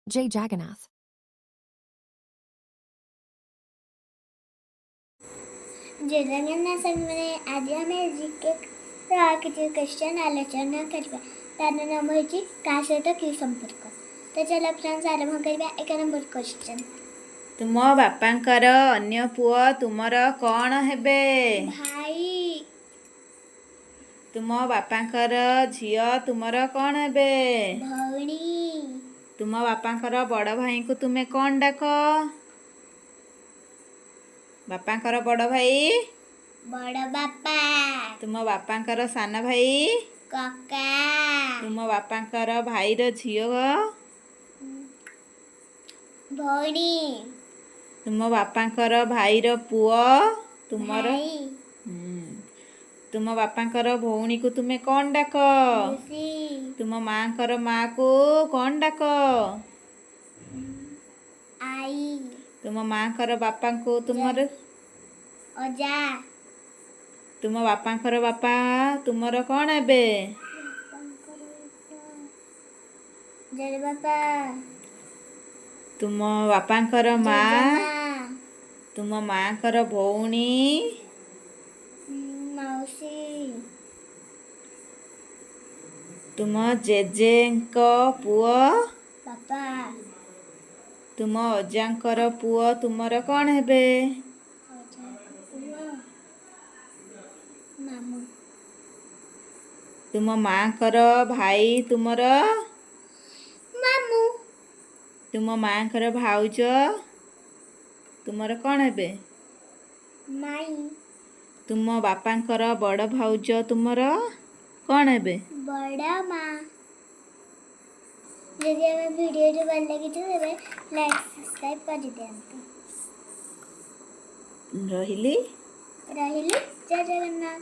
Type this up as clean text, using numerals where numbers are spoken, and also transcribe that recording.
J. Jagannath. जय जगन्नाथ मैंने आज आम जीके किसी क्वेश्चन आलोचना करवा तार नाम हो क्या सहित कि संपर्क। तो चलो फ्रेंड्स आरंभ करवा। 1 नंबर क्वेश्चन तुम बापांकर अन्य पुआ तुमर कौन हेबे? भाई। तुम बापांकर झियो तुमर कौन हेबे? भौणी। तुम बापांकर बड़ भाई को तुमे कौन डाक? बापांकर बड़ भाई बड़ बापा। तुम बापांकर सान भाई काका। तुम बापांकर भाईर झियो भौणी। तुम बापांकर भाईर पुआ तुमर भाई। तुम बापांकर भौणी को तुमे कौन डाक? लूसी। तुम मांकर माँ को कौन डाक? आई। तुम मांकर बापा को तुमर अजा। तुम बापांकर बापा तुमर कौन हेबे? जय बापा। तुम बापांकर माँ जजेमा। तुम मांकर भौणी मौसी। तुम जेजेंक पुआ बापा। तुम अजांकर पुआ तुमर कौन हेबे? मामू। तुम मांकर भाई तुमर मामू। तुम मांकर भाउज तुमर कौन हेबे? माई। तुम बापांकर बड़ भाउज तुमर कौन हेबे? बड़ा माँ। यदि आम वीडियो भल लगी लाइक सब्सक्राइब कर दिखाते रहिली। जय जगन्नाथ।